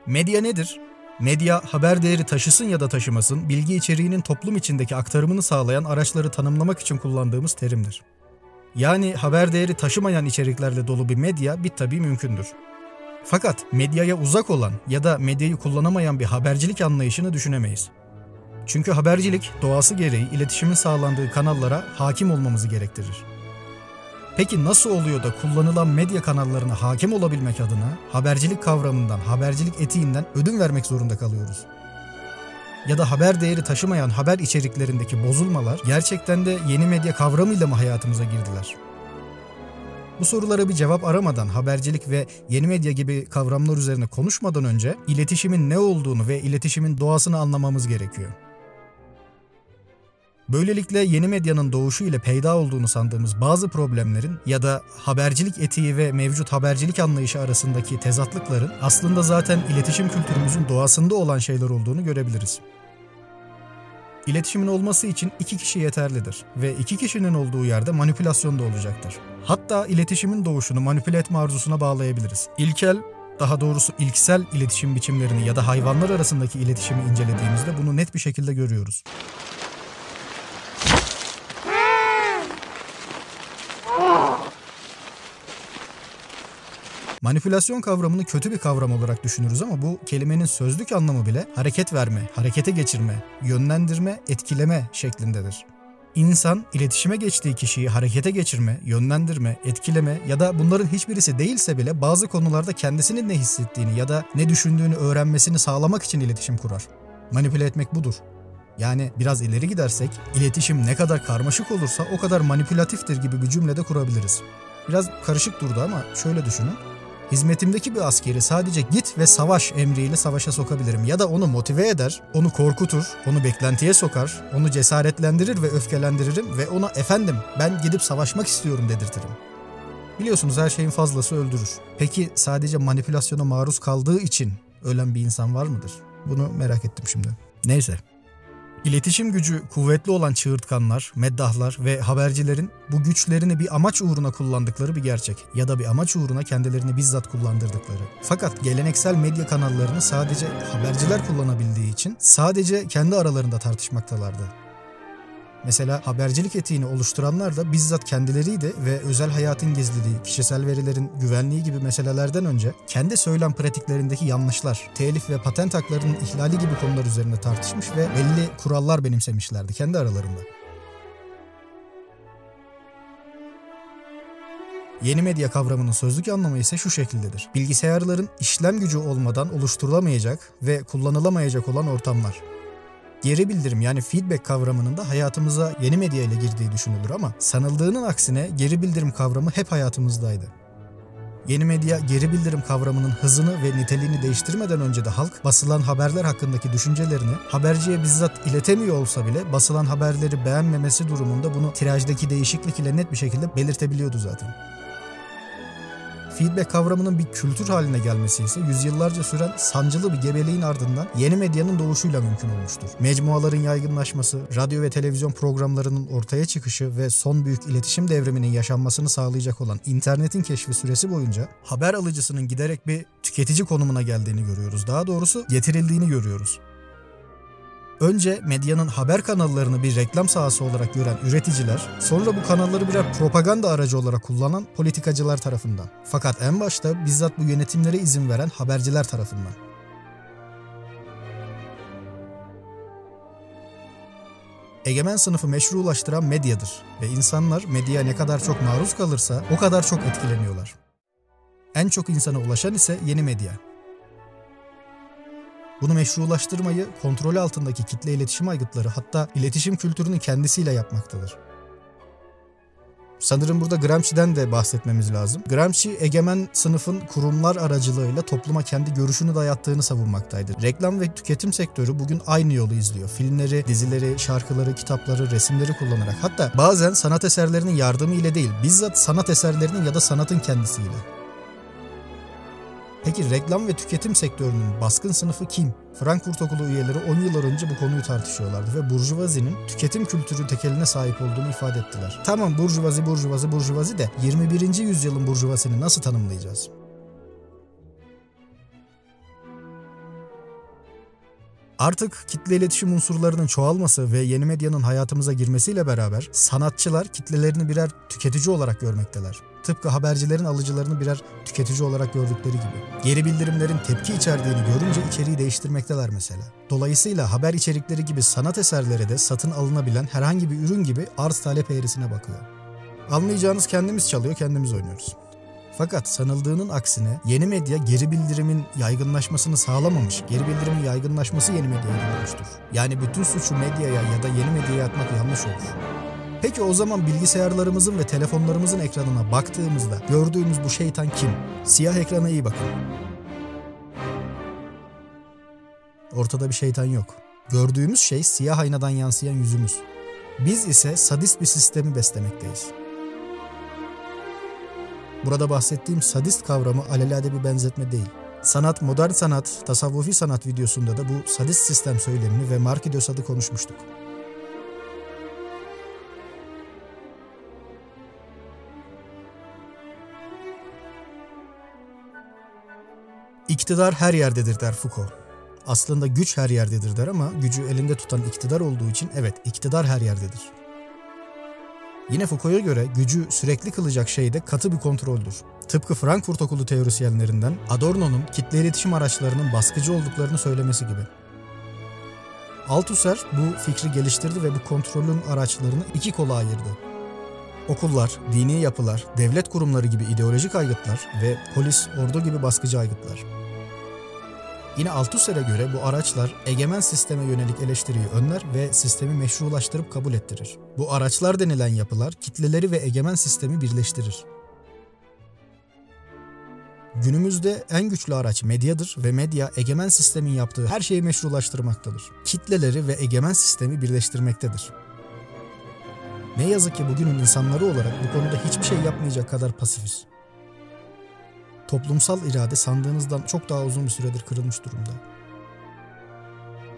Medya nedir? Medya, haber değeri taşısın ya da taşımasın, bilgi içeriğinin toplum içindeki aktarımını sağlayan araçları tanımlamak için kullandığımız terimdir. Yani haber değeri taşımayan içeriklerle dolu bir medya tabii mümkündür. Fakat medyaya uzak olan ya da medyayı kullanamayan bir habercilik anlayışını düşünemeyiz. Çünkü habercilik doğası gereği iletişimin sağlandığı kanallara hakim olmamızı gerektirir. Peki nasıl oluyor da kullanılan medya kanallarına hakim olabilmek adına habercilik kavramından, habercilik etiğinden ödün vermek zorunda kalıyoruz? Ya da haber değeri taşımayan haber içeriklerindeki bozulmalar gerçekten de yeni medya kavramıyla mı hayatımıza girdiler? Bu sorulara bir cevap aramadan habercilik ve yeni medya gibi kavramlar üzerine konuşmadan önce iletişimin ne olduğunu ve iletişimin doğasını anlamamız gerekiyor. Böylelikle yeni medyanın doğuşu ile peyda olduğunu sandığımız bazı problemlerin ya da habercilik etiği ve mevcut habercilik anlayışı arasındaki tezatlıkların aslında zaten iletişim kültürümüzün doğasında olan şeyler olduğunu görebiliriz. İletişimin olması için iki kişi yeterlidir ve iki kişinin olduğu yerde manipülasyon da olacaktır. Hatta iletişimin doğuşunu manipüle etme arzusuna bağlayabiliriz. İlkel, daha doğrusu ilksel iletişim biçimlerini ya da hayvanlar arasındaki iletişimi incelediğimizde bunu net bir şekilde görüyoruz. Manipülasyon kavramını kötü bir kavram olarak düşünürüz ama bu kelimenin sözlük anlamı bile hareket verme, harekete geçirme, yönlendirme, etkileme şeklindedir. İnsan, iletişime geçtiği kişiyi harekete geçirme, yönlendirme, etkileme ya da bunların hiçbirisi değilse bile bazı konularda kendisinin ne hissettiğini ya da ne düşündüğünü öğrenmesini sağlamak için iletişim kurar. Manipüle etmek budur. Yani biraz ileri gidersek, iletişim ne kadar karmaşık olursa o kadar manipülatiftir gibi bir cümlede kurabiliriz. Biraz karışık durdu ama şöyle düşünün. Hizmetimdeki bir askeri sadece git ve savaş emriyle savaşa sokabilirim ya da onu motive eder, onu korkutur, onu beklentiye sokar, onu cesaretlendirir ve öfkelendiririm ve ona efendim ben gidip savaşmak istiyorum dedirtirim. Biliyorsunuz her şeyin fazlası öldürür. Peki sadece manipülasyona maruz kaldığı için ölen bir insan var mıdır? Bunu merak ettim şimdi. Neyse. İletişim gücü kuvvetli olan çığırtkanlar, meddahlar ve habercilerin bu güçlerini bir amaç uğruna kullandıkları bir gerçek ya da bir amaç uğruna kendilerini bizzat kullandırdıkları. Fakat geleneksel medya kanallarını sadece haberciler kullanabildiği için sadece kendi aralarında tartışmaktalardı. Mesela habercilik etiğini oluşturanlar da bizzat kendileriydi ve özel hayatın gizliliği, kişisel verilerin güvenliği gibi meselelerden önce kendi söylem pratiklerindeki yanlışlar, telif ve patent haklarının ihlali gibi konular üzerine tartışmış ve belli kurallar benimsemişlerdi kendi aralarında. Yeni medya kavramının sözlük anlamı ise şu şekildedir. Bilgisayarların işlem gücü olmadan oluşturulamayacak ve kullanılamayacak olan ortamlar. Geri bildirim yani feedback kavramının da hayatımıza yeni medya ile girdiği düşünülür ama sanıldığının aksine geri bildirim kavramı hep hayatımızdaydı. Yeni medya geri bildirim kavramının hızını ve niteliğini değiştirmeden önce de halk basılan haberler hakkındaki düşüncelerini haberciye bizzat iletemiyor olsa bile basılan haberleri beğenmemesi durumunda bunu tirajdaki değişiklik ile net bir şekilde belirtebiliyordu zaten. Feedback kavramının bir kültür haline gelmesi ise yüzyıllarca süren sancılı bir gebeliğin ardından yeni medyanın doğuşuyla mümkün olmuştur. Mecmuaların yaygınlaşması, radyo ve televizyon programlarının ortaya çıkışı ve son büyük iletişim devriminin yaşanmasını sağlayacak olan internetin keşfi süresi boyunca haber alıcısının giderek bir tüketici konumuna geldiğini görüyoruz. Daha doğrusu getirildiğini görüyoruz. Önce medyanın haber kanallarını bir reklam sahası olarak gören üreticiler, sonra bu kanalları birer propaganda aracı olarak kullanan politikacılar tarafından. Fakat en başta bizzat bu yönetimlere izin veren haberciler tarafından. Egemen sınıfı meşrulaştıran medyadır ve insanlar medyaya ne kadar çok maruz kalırsa o kadar çok etkileniyorlar. En çok insana ulaşan ise yeni medya. Bunu meşrulaştırmayı kontrolü altındaki kitle iletişim aygıtları hatta iletişim kültürünün kendisiyle yapmaktadır. Sanırım burada Gramsci'den de bahsetmemiz lazım. Gramsci, egemen sınıfın kurumlar aracılığıyla topluma kendi görüşünü dayattığını savunmaktaydı. Reklam ve tüketim sektörü bugün aynı yolu izliyor. Filmleri, dizileri, şarkıları, kitapları, resimleri kullanarak hatta bazen sanat eserlerinin yardımı ile değil, bizzat sanat eserlerinin ya da sanatın kendisiyle. Peki reklam ve tüketim sektörünün baskın sınıfı kim? Frankfurt Okulu üyeleri 10 yıl önce bu konuyu tartışıyorlardı ve burjuvazinin tüketim kültürü tekeline sahip olduğunu ifade ettiler. Tamam burjuvazi de 21. yüzyılın burjuvazini nasıl tanımlayacağız? Artık kitle iletişim unsurlarının çoğalması ve yeni medyanın hayatımıza girmesiyle beraber sanatçılar kitlelerini birer tüketici olarak görmekteler. Tıpkı habercilerin alıcılarını birer tüketici olarak gördükleri gibi. Geri bildirimlerin tepki içerdiğini görünce içeriği değiştirmekteler mesela. Dolayısıyla haber içerikleri gibi sanat eserleri de satın alınabilen herhangi bir ürün gibi arz talep eğrisine bakıyor. Anlayacağınız kendimiz çalıyor, kendimiz oynuyoruz. Fakat sanıldığının aksine yeni medya geri bildirimin yaygınlaşmasını sağlamamış. Geri bildirimin yaygınlaşması yeni medyaya dönmüştür. Yani bütün suçu medyaya ya da yeni medyaya atmak yanlış olur. Peki o zaman bilgisayarlarımızın ve telefonlarımızın ekranına baktığımızda gördüğümüz bu şeytan kim? Siyah ekrana iyi bakın. Ortada bir şeytan yok. Gördüğümüz şey siyah aynadan yansıyan yüzümüz. Biz ise sadist bir sistemi beslemekteyiz. Burada bahsettiğim sadist kavramı alelade bir benzetme değil. Sanat, modern sanat, tasavvufi sanat videosunda da bu sadist sistem söylemini ve Marquis de Sade'ı konuşmuştuk. İktidar her yerdedir der Foucault. Aslında güç her yerdedir der ama gücü elinde tutan iktidar olduğu için evet, iktidar her yerdedir. Yine Foucault'a göre gücü sürekli kılacak şey de katı bir kontroldür. Tıpkı Frankfurt Okulu teorisyenlerinden Adorno'nun kitle iletişim araçlarının baskıcı olduklarını söylemesi gibi. Althusser bu fikri geliştirdi ve bu kontrolün araçlarını iki kola ayırdı. Okullar, dini yapılar, devlet kurumları gibi ideolojik aygıtlar ve polis, ordu gibi baskıcı aygıtlar. Yine Althusser'e göre bu araçlar egemen sisteme yönelik eleştiriyi önler ve sistemi meşrulaştırıp kabul ettirir. Bu araçlar denilen yapılar kitleleri ve egemen sistemi birleştirir. Günümüzde en güçlü araç medyadır ve medya egemen sistemin yaptığı her şeyi meşrulaştırmaktadır. Kitleleri ve egemen sistemi birleştirmektedir. Ne yazık ki bugünün insanları olarak bu konuda hiçbir şey yapmayacak kadar pasifiz. Toplumsal irade sandığınızdan çok daha uzun bir süredir kırılmış durumda.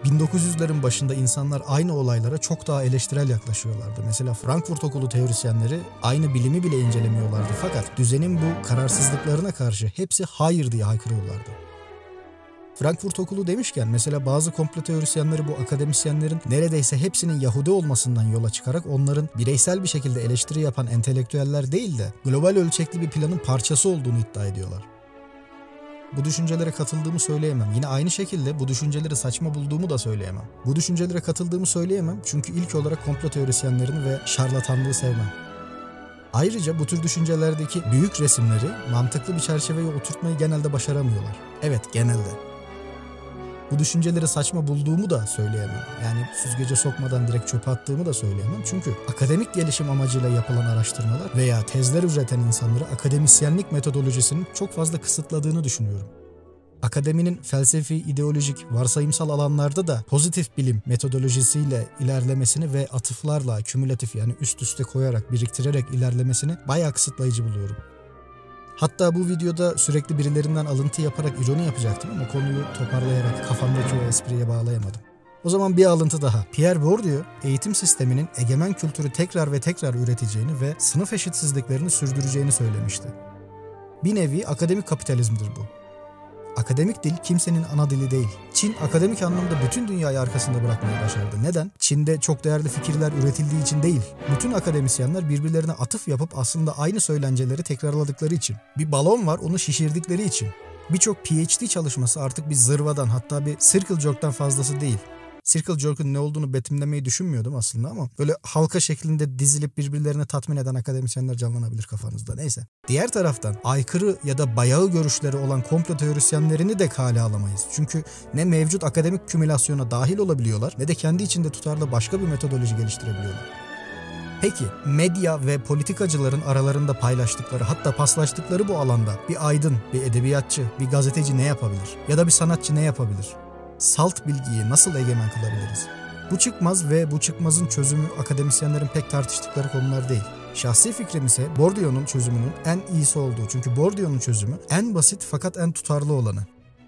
1900'lerin başında insanlar aynı olaylara çok daha eleştirel yaklaşıyorlardı. Mesela Frankfurt Okulu teorisyenleri aynı bilimi bile incelemiyorlardı. Fakat düzenin bu kararsızlıklarına karşı hepsi hayır diye haykırıyorlardı. Frankfurt Okulu demişken mesela bazı komplo teorisyenleri bu akademisyenlerin neredeyse hepsinin Yahudi olmasından yola çıkarak onların bireysel bir şekilde eleştiri yapan entelektüeller değil de global ölçekli bir planın parçası olduğunu iddia ediyorlar. Bu düşüncelere katıldığımı söyleyemem. Yine aynı şekilde bu düşünceleri saçma bulduğumu da söyleyemem. Bu düşüncelere katıldığımı söyleyemem çünkü ilk olarak komplo teorisyenlerini ve şarlatanlığı sevmem. Ayrıca bu tür düşüncelerdeki büyük resimleri mantıklı bir çerçeveye oturtmayı genelde başaramıyorlar. Evet, genelde. Bu düşünceleri saçma bulduğumu da söyleyemem. Yani süzgece sokmadan direkt çöpe attığımı da söyleyemem. Çünkü akademik gelişim amacıyla yapılan araştırmalar veya tezler üreten insanları akademisyenlik metodolojisinin çok fazla kısıtladığını düşünüyorum. Akademinin felsefi, ideolojik, varsayımsal alanlarda da pozitif bilim metodolojisiyle ilerlemesini ve atıflarla, kümülatif yani üst üste koyarak, biriktirerek ilerlemesini bayağı kısıtlayıcı buluyorum. Hatta bu videoda sürekli birilerinden alıntı yaparak ironi yapacaktım ama konuyu toparlayarak kafamdaki o espriye bağlayamadım. O zaman bir alıntı daha. Pierre Bourdieu, eğitim sisteminin egemen kültürü tekrar ve tekrar üreteceğini ve sınıf eşitsizliklerini sürdüreceğini söylemişti. Bir nevi akademik kapitalizmdir bu. Akademik dil kimsenin ana dili değil. Çin akademik anlamda bütün dünyayı arkasında bırakmayı başardı. Neden? Çin'de çok değerli fikirler üretildiği için değil. Bütün akademisyenler birbirlerine atıf yapıp aslında aynı söylenceleri tekrarladıkları için. Bir balon var, onu şişirdikleri için. Birçok PhD çalışması artık bir zırvadan, hatta bir circle jerk'tan fazlası değil. Circle jerk'ın ne olduğunu betimlemeyi düşünmüyordum aslında ama böyle halka şeklinde dizilip birbirlerini tatmin eden akademisyenler canlanabilir kafanızda. Neyse. Diğer taraftan aykırı ya da bayağı görüşleri olan komplo teorisyenlerini de kale alamayız. Çünkü ne mevcut akademik kümülasyona dahil olabiliyorlar ne de kendi içinde tutarlı başka bir metodoloji geliştirebiliyorlar. Peki medya ve politikacıların aralarında paylaştıkları, hatta paslaştıkları bu alanda bir aydın, bir edebiyatçı, bir gazeteci ne yapabilir? Ya da bir sanatçı ne yapabilir? Salt bilgiyi nasıl egemen kılabiliriz? Bu çıkmaz ve bu çıkmazın çözümü akademisyenlerin pek tartıştıkları konular değil. Şahsi fikrim ise Bourdieu'nun çözümünün en iyisi olduğu. Çünkü Bourdieu'nun çözümü en basit fakat en tutarlı olanı.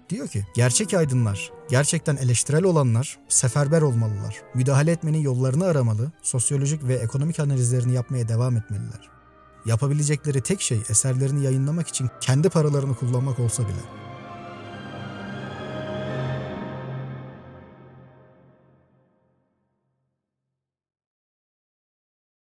Diyor ki, gerçek aydınlar, gerçekten eleştirel olanlar seferber olmalılar. Müdahale etmenin yollarını aramalı, sosyolojik ve ekonomik analizlerini yapmaya devam etmeliler. Yapabilecekleri tek şey eserlerini yayınlamak için kendi paralarını kullanmak olsa bile.